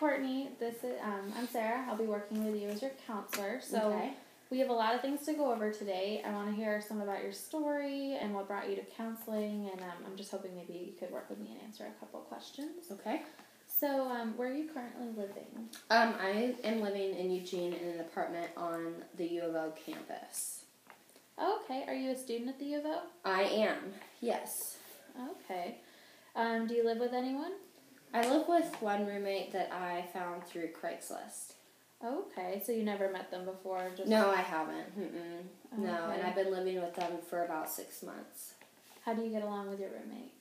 Courtney. I'm Sarah. I'll be working with you as your counselor. So Okay. we have a lot of things to go over today. I want to hear some about your story and what brought you to counseling, and I'm just hoping maybe you could work with me and answer a couple of questions. Okay. So, where are you currently living? I am living in Eugene in an apartment on the U of O campus. Okay. Are you a student at the U of O? I am, yes. Okay. Do you live with anyone? I live with one roommate that I found through Craigslist. Okay. So you never met them before? No, I haven't. Mm-mm. Okay. No, and I've been living with them for about 6 months. How do you get along with your roommate?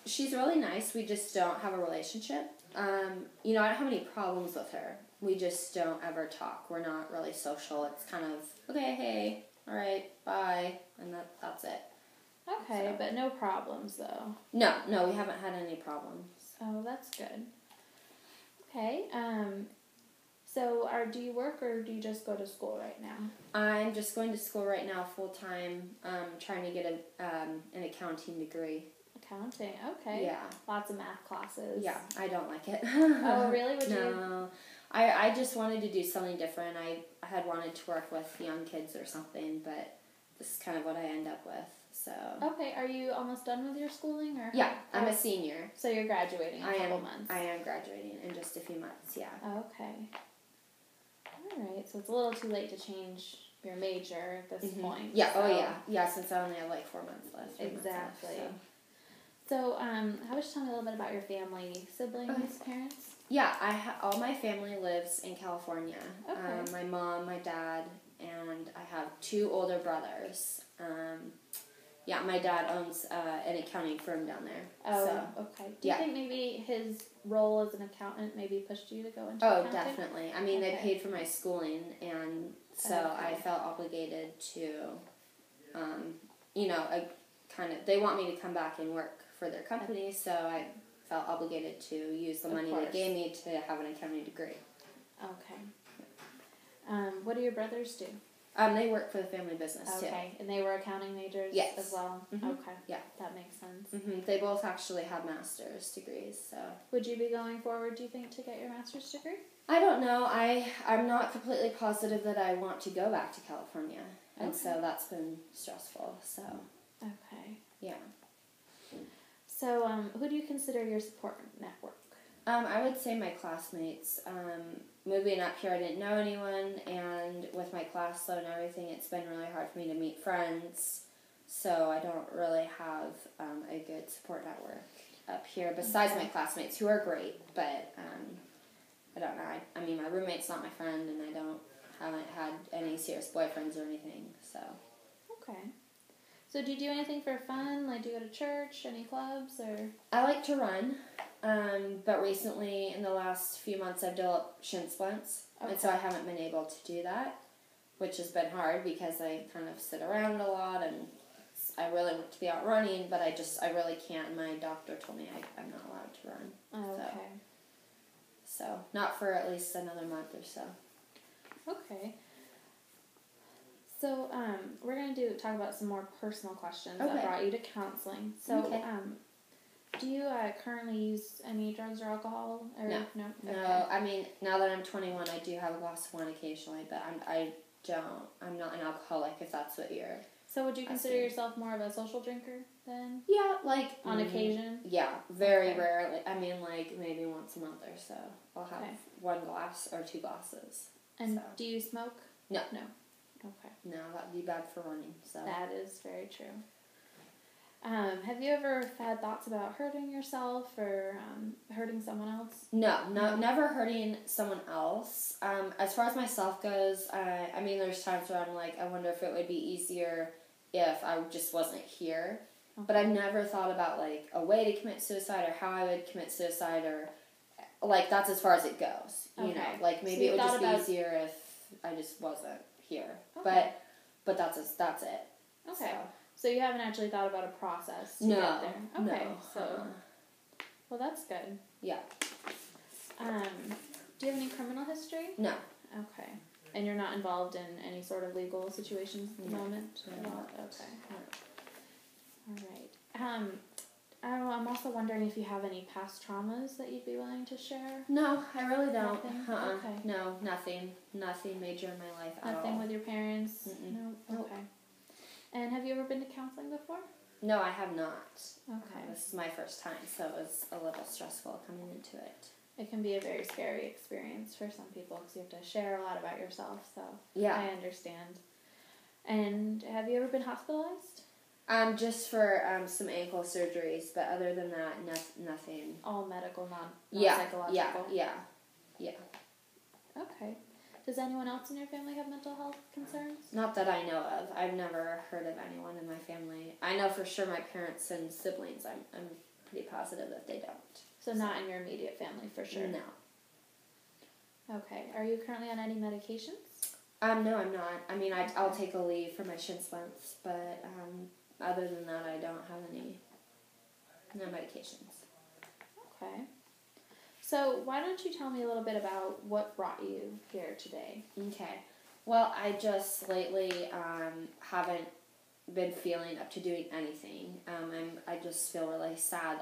She's really nice. We just don't have a relationship. I don't have any problems with her. We just don't ever talk. We're not really social. It's kind of, okay, hey, all right, bye, and that's it. Okay, So. but no problems, though. No, we haven't had any problems. Oh, that's good. Okay, so do you work or do you just go to school right now? I'm just going to school right now full-time, trying to get an accounting degree. Accounting, okay. Yeah. Lots of math classes. Yeah, I don't like it. Oh, really? No. I just wanted to do something different. I had wanted to work with young kids or something, but this is kind of what I end up with, so. Okay, are you almost done with your schooling? Or Yeah, I'm a senior. So you're graduating in a couple months? I am graduating in just a few months, yeah. Okay. Alright, so it's a little too late to change your major at this point. Yeah, so. oh yeah. Yeah, since I only have like 4 months left. Exactly. Months left, so, how about you tell me a little bit about your family, siblings, parents? Yeah, all my family lives in California. Okay. My mom, my dad, and I have 2 older brothers. My dad owns an accounting firm down there. Oh, so, okay. Do you think maybe his role as an accountant maybe pushed you to go into accounting? accounting? Definitely. I mean, they paid for my schooling, and so I felt obligated to, they want me to come back and work for their company, so I felt obligated to use the money they gave me to have an accounting degree. Okay. What do your brothers do? They work for the family business, too. Okay, and they were accounting majors as well? Mm-hmm. Okay, yeah. That makes sense. Mm-hmm. They both actually have master's degrees, so. Would you be going forward, do you think, to get your master's degree? I don't know. I'm not completely positive that I want to go back to California, and so that's been stressful, so. Okay. Yeah. So, who do you consider your support network? I would say my classmates. Moving up here, I didn't know anyone, and with my class load and everything, it's been really hard for me to meet friends, so I don't really have a good support network up here, besides my classmates, who are great, but I don't know. I mean, my roommate's not my friend, and I haven't had any serious boyfriends or anything, so. Okay. So do you do anything for fun? Like, do you go to church, any clubs, or? I like to run, but recently, in the last few months, I've developed shin splints, and so I haven't been able to do that, which has been hard because I kind of sit around a lot, and I really want to be out running, but I really can't. My doctor told me I'm not allowed to run. Oh, okay. So, not for at least another month or so. Okay. So, we're going to talk about some more personal questions that brought you to counseling. So, do you currently use any drugs or alcohol? Or No. No? No, Okay. I mean, now that I'm 21, I do have a glass of wine occasionally, but I'm not an alcoholic, if that's what you're So, would you consider asking. yourself more of a social drinker then? Yeah, like... On occasion? Yeah, very rarely. I mean, like, maybe once a month or so. I'll have 1 glass or 2 glasses. And do you smoke? No. No. Okay. No, that'd be bad for running, so... That is very true. Have you ever had thoughts about hurting yourself or hurting someone else? No, never hurting someone else. As far as myself goes, I mean, there's times where I'm like, I wonder if it would be easier if I just wasn't here. Okay. But I've never thought about, like, a way to commit suicide or how I would commit suicide or, like, that's as far as it goes. You know, like, maybe it would just be easier if I just wasn't here. Okay. But that's it. Okay. So you haven't actually thought about a process to get there? Okay. No. So, well, that's good. Yeah. Do you have any criminal history? No. Okay. And you're not involved in any sort of legal situations at the moment? No. Okay. All right. I'm also wondering if you have any past traumas that you'd be willing to share. No, I really don't. Nothing? Okay. No, nothing. Nothing major in my life at all. Nothing with your parents? Mm-mm. No? Nope. Okay. And have you ever been to counseling before? No, I have not. Okay. This is my first time, so it was a little stressful coming into it. It can be a very scary experience for some people because you have to share a lot about yourself, so Yeah. I understand. And have you ever been hospitalized? Just for some ankle surgeries, but other than that, nothing. All medical, not Yeah, psychological? yeah. Okay. Does anyone else in your family have mental health concerns? Not that I know of. I've never heard of anyone in my family. I know for sure my parents and siblings, I'm pretty positive that they don't. So not in your immediate family, for sure? No. Okay. Are you currently on any medications? No, I'm not. I mean, I'll take a leave for my shin splints, but other than that, I don't have no medications. Okay. So why don't you tell me a little bit about what brought you here today? Okay. Well, I just lately haven't been feeling up to doing anything. I just feel really sad,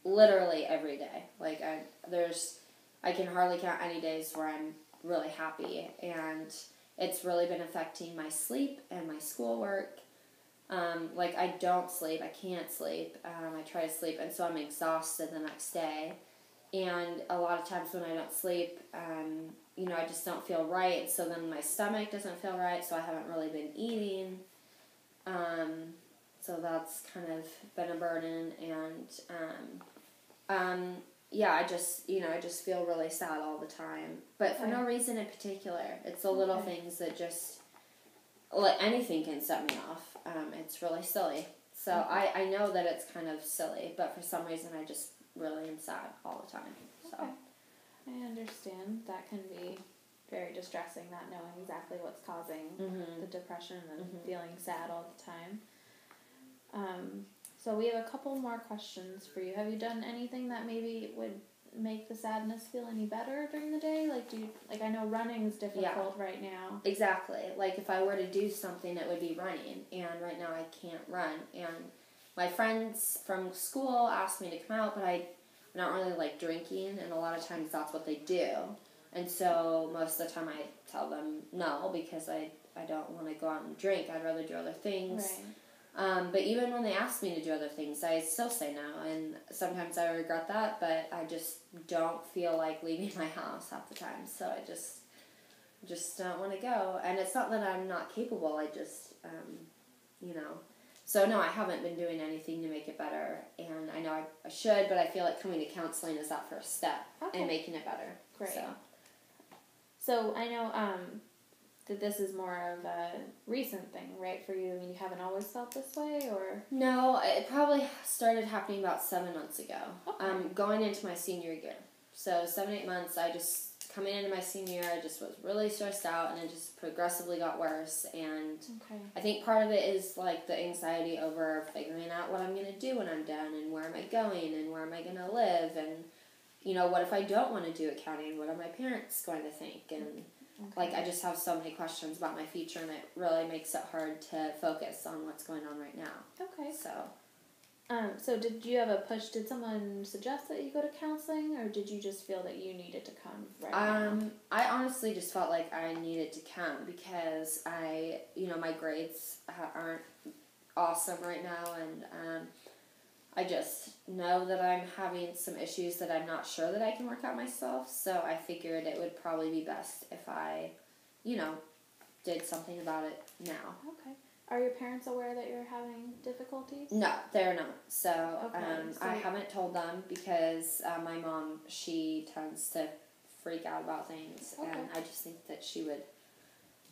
literally every day. Like I can hardly count any days where I'm really happy, and it's really been affecting my sleep and my schoolwork. Like I don't sleep, I can't sleep. I try to sleep, and so I'm exhausted the next day. And a lot of times when I don't sleep, I just don't feel right. So then my stomach doesn't feel right, so I haven't really been eating. So that's kind of been a burden. And, I just feel really sad all the time. But for no reason in particular. It's the little things that just, anything can set me off. It's really silly. So I know that it's kind of silly, but for some reason I just really am sad all the time. So Okay. I understand. That can be very distressing, not knowing exactly what's causing the depression and feeling sad all the time. So we have a couple more questions for you. Have you done anything that maybe would make the sadness feel any better during the day? I know running is difficult right now. Exactly. Like if I were to do something, it would be running, and right now I can't run. And my friends from school asked me to come out, but I'm not really like drinking, and a lot of times that's what they do. And so most of the time I tell them no, because I don't want to go out and drink. I'd rather do other things. Right. But even when they ask me to do other things, I still say no, and sometimes I regret that, but I just don't feel like leaving my house half the time, so I just don't want to go. And it's not that I'm not capable, I just, So no, I haven't been doing anything to make it better, and I know I should, but I feel like coming to counseling is that first step in making it better. Great. So I know that this is more of a recent thing, right, for you? I mean, you haven't always felt this way, or? No, it probably started happening about 7 months ago. Okay. Going into my senior year. So 7-8 months, coming into my senior year, I just was really stressed out, and it just progressively got worse. And I think part of it is like the anxiety over figuring out what I'm going to do when I'm done, and where am I going, and where am I going to live, and what if I don't want to do accounting? What are my parents going to think? And I just have so many questions about my future, and it really makes it hard to focus on what's going on right now. Okay. So did you have a push? Did someone suggest that you go to counseling, or did you just feel that you needed to come right now? I honestly just felt like I needed to come because my grades aren't awesome right now, and I just know that I'm having some issues that I'm not sure that I can work out myself, so I figured it would probably be best if I, did something about it now. Okay. Are your parents aware that you're having difficulties? No, they're not. So I haven't told them because my mom, she tends to freak out about things, and I just think that she would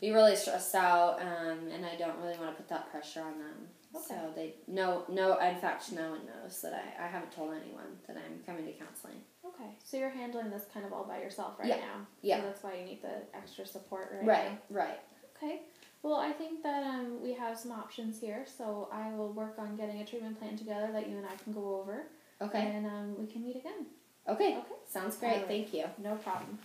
be really stressed out, and I don't really want to put that pressure on them. Okay. So in fact, no one knows that I haven't told anyone that I'm coming to counseling. Okay, so you're handling this kind of all by yourself right now. Yeah. So that's why you need the extra support right now. Right. Okay. Well, I think that we have some options here, so I will work on getting a treatment plan together that you and I can go over. Okay. And we can meet again. Okay. Sounds great. Right. Thank you. No problem.